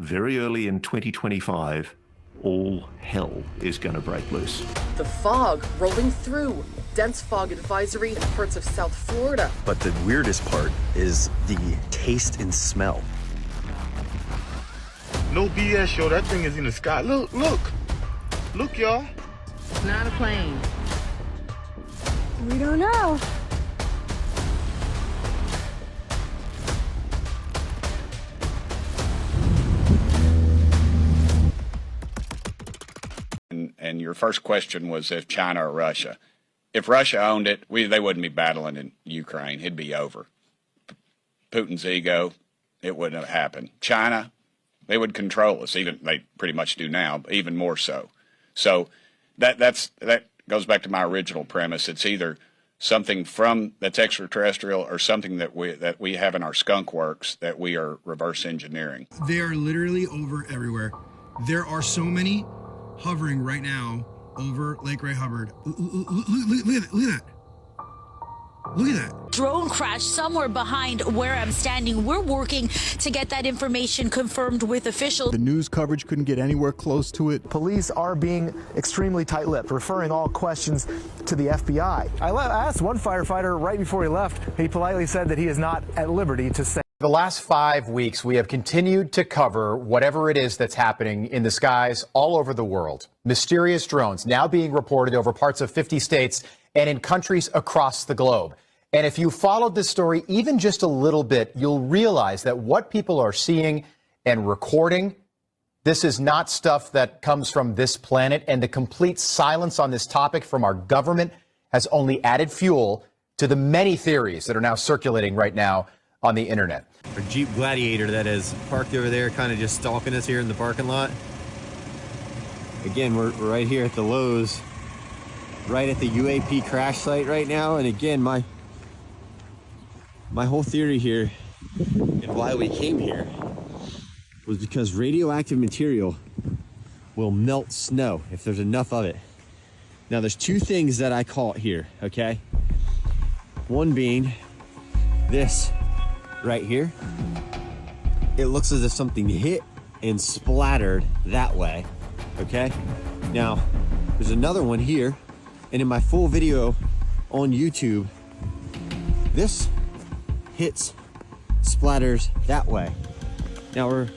very early in 2025, all hell is going to break loose. The fog rolling through. Dense fog advisory in parts of South Florida. But the weirdest part is the taste and smell. No BS, yo. That thing is in the sky. Look, look. Look, y'all. It's not a plane. We don't know. And your first question was if China or Russia. If Russia owned it, they wouldn't be battling in Ukraine. It'd be over. Putin's ego, it wouldn't have happened. China, they would control us. Even they pretty much do now, but even more so. So that goes back to my original premise. It's either something that's extraterrestrial or something that we have in our skunk works that we are reverse engineering. They are literally over everywhere. There are so many hovering right now over Lake Ray Hubbard. Look at that. Look at that. Drone crash somewhere behind where I'm standing. We're working to get that information confirmed with officials. The news coverage couldn't get anywhere close to it. Police are being extremely tight-lipped, referring all questions to the FBI. I asked one firefighter right before he left. He politely said that he is not at liberty to say. The last 5 weeks, we have continued to cover whatever it is that's happening in the skies all over the world. Mysterious drones now being reported over parts of 50 states and in countries across the globe. And if you followed this story even just a little bit, you'll realize that what people are seeing and recording, this is not stuff that comes from this planet. And the complete silence on this topic from our government has only added fuel to the many theories that are now circulating right now on the internet. Our Jeep Gladiator that is parked over there, kind of just stalking us here in the parking lot. Again, we're right here at the Lowe's, right at the UAP crash site right now. And again, my whole theory here and why we came here was because radioactive material will melt snow if there's enough of it. Now, there's two things that I caught here, okay? One being this right here. It looks as if something hit and splattered that way, okay? Now, there's another one here, and in my full video on YouTube, this hits, splatters that way. Now we're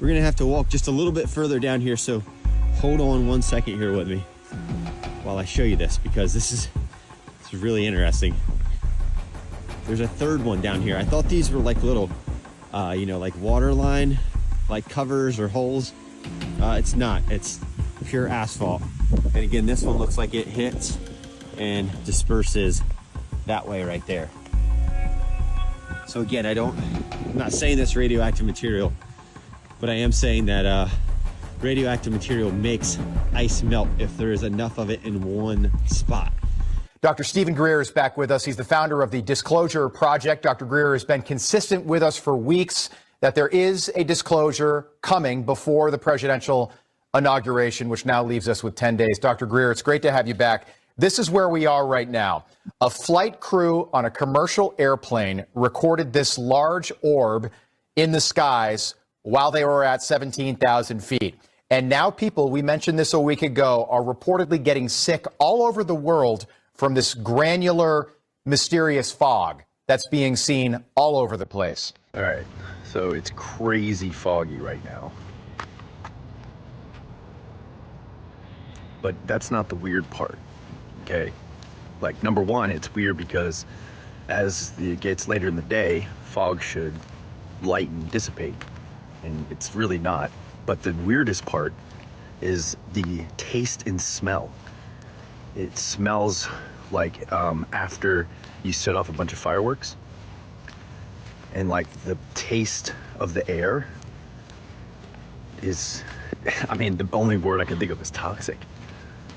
gonna have to walk just a little bit further down here, so hold on 1 second here with me while I show you this, because this is really interesting. There's a third one down here. I thought these were like little, you know, like water line, like covers or holes. It's not, it's pure asphalt. And again, this one looks like it hits and disperses that way right there. So again, I'm not saying this radioactive material, but I am saying that radioactive material makes ice melt if there is enough of it in one spot. Dr. Stephen Greer is back with us. He's the founder of the Disclosure Project. Dr. Greer has been consistent with us for weeks that there is a disclosure coming before the presidential inauguration, which now leaves us with 10 days. Dr. Greer, it's great to have you back. This is where we are right now. A flight crew on a commercial airplane recorded this large orb in the skies while they were at 17,000 feet. And now people, we mentioned this a week ago, are reportedly getting sick all over the world from this granular, mysterious fog that's being seen all over the place. All right, so it's crazy foggy right now. But that's not the weird part, okay? Like, number one, it's weird because as it gets later in the day, fog should lighten, dissipate, and it's really not. But the weirdest part is the taste and smell. It smells like after you set off a bunch of fireworks, and like the taste of the air is, I mean, the only word I can think of is toxic.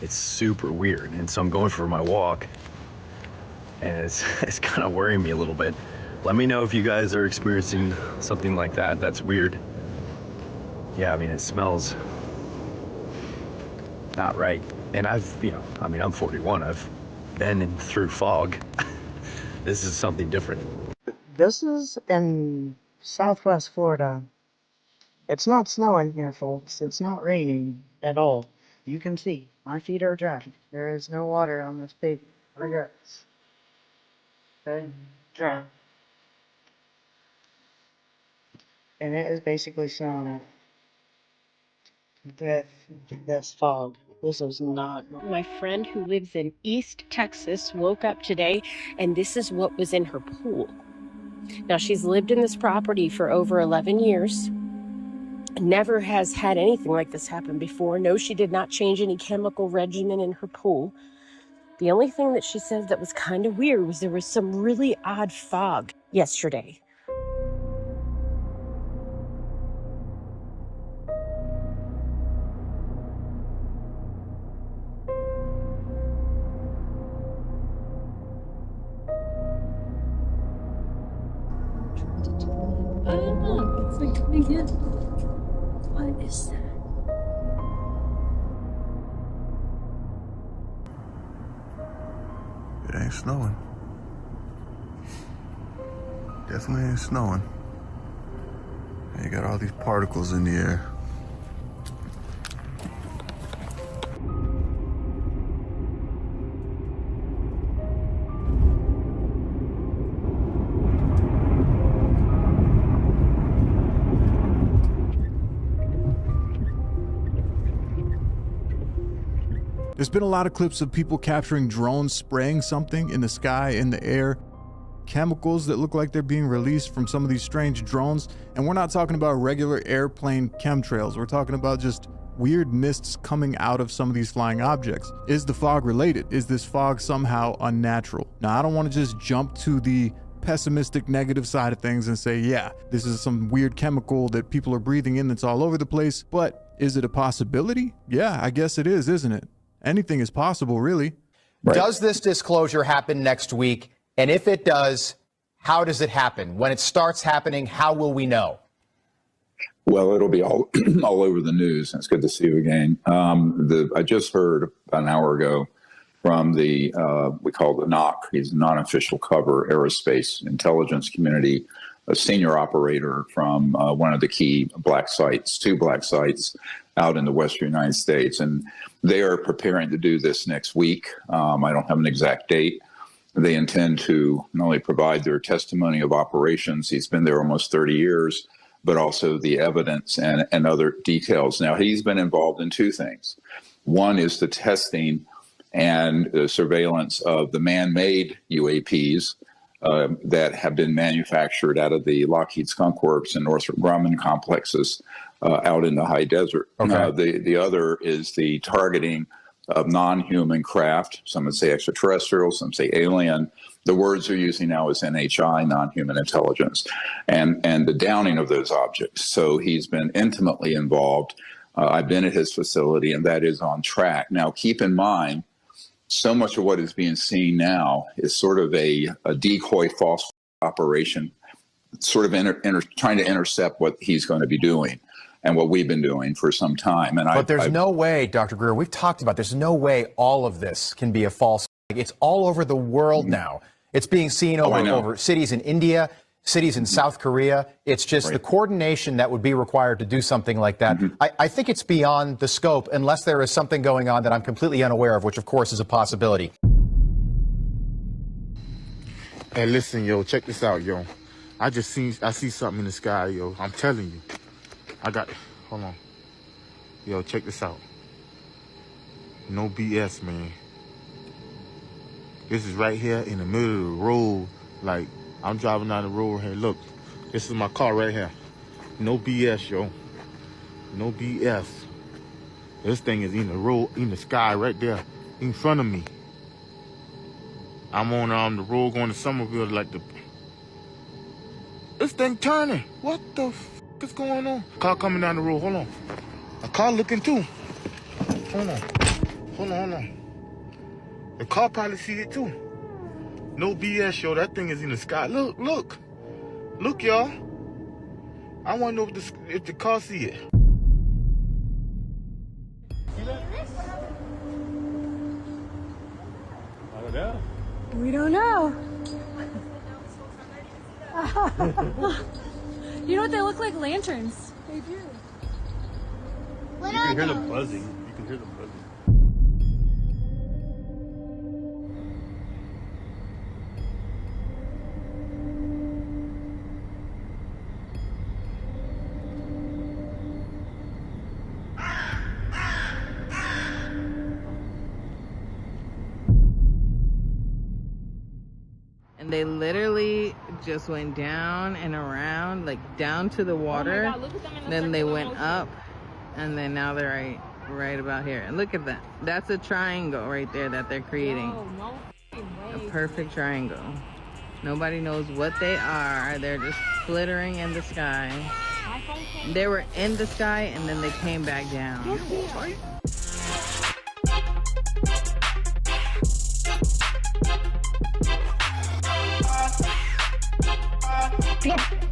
It's super weird. And so I'm going for my walk, and it's kind of worrying me a little bit. Let me know if you guys are experiencing something like that. That's weird. Yeah, I mean, it smells not right. And I'm 41. I've been through fog. This is something different. This is in Southwest Florida. It's not snowing here, folks. It's not raining at all. You can see. My feet are dry. There is no water on this paper. Regrets. Okay? Dry. And it is basically snowing. That's fog. This is not. My friend who lives in East Texas woke up today and this is what was in her pool. Now, she's lived in this property for over 11 years. Never has had anything like this happen before. No, she did not change any chemical regimen in her pool. The only thing that she said that was kind of weird was there was some really odd fog yesterday. It's like coming in. What is that? It ain't snowing. Definitely ain't snowing. And you got all these particles in the air. There's been a lot of clips of people capturing drones spraying something in the sky, in the air, chemicals that look like they're being released from some of these strange drones. And we're not talking about regular airplane chemtrails. We're talking about just weird mists coming out of some of these flying objects. Is the fog related? Is this fog somehow unnatural? Now, I don't want to just jump to the pessimistic negative side of things and say, yeah, this is some weird chemical that people are breathing in that's all over the place. But is it a possibility? Yeah, I guess it is, isn't it? Anything is possible, really. Right. Does this disclosure happen next week? And if it does, how does it happen? When it starts happening, how will we know? Well, it'll be all over the news. It's good to see you again. I just heard about an hour ago from the, we call the NOC, he's non-official cover aerospace intelligence community, a senior operator from one of the key black sites, 2 black sites out in the western United States. And they are preparing to do this next week. I don't have an exact date. They intend to not only provide their testimony of operations, he's been there almost 30 years, but also the evidence and other details. Now, he's been involved in 2 things. One is the testing and the surveillance of the man-made UAPs that have been manufactured out of the Lockheed Skunk Works and Northrop Grumman complexes out in the high desert. Okay. The other is the targeting of non-human craft. Some would say extraterrestrial, some say alien. The words they're using now is NHI, non-human intelligence, and the downing of those objects. So he's been intimately involved. I've been at his facility, and that is on track. Now, keep in mind, so much of what is being seen now is sort of a decoy false operation, sort of trying to intercept what he's going to be doing and what we've been doing for some time. But there's no way, Dr. Greer, we've talked about, there's no way all of this can be a false. It's all over the world now. It's being seen over cities in India, cities in South Korea. It's just the coordination that would be required to do something like that. I think it's beyond the scope, unless there is something going on that I'm completely unaware of, which of course is a possibility. Hey, listen, yo, check this out, yo. I see something in the sky, yo. I'm telling you. Hold on. Yo, check this out. No BS, man. This is right here in the middle of the road. Like, I'm driving down the road here. Look, this is my car right here. No BS, yo. No BS. This thing is in the road, in the sky right there, in front of me. I'm on the road going to Somerville like this thing turning. What the f is going on? Car coming down the road. Hold on. A car looking too. Hold on. The car probably see it too. No BS, yo. That thing is in the sky. Look, y'all. I want to know if the car see it. We don't know. You know what? They look like lanterns. They do. You can hear the buzzing. You can hear the buzzing. And they literally just went down and around, like down to the water. Oh my God, look at them in the then they circular went motion. up, and then now they're right about here. And look at that. That's a triangle right there that they're creating. No A perfect triangle. Nobody knows what they are. They're just flittering in the sky. They were in the sky and then they came back down. Yep.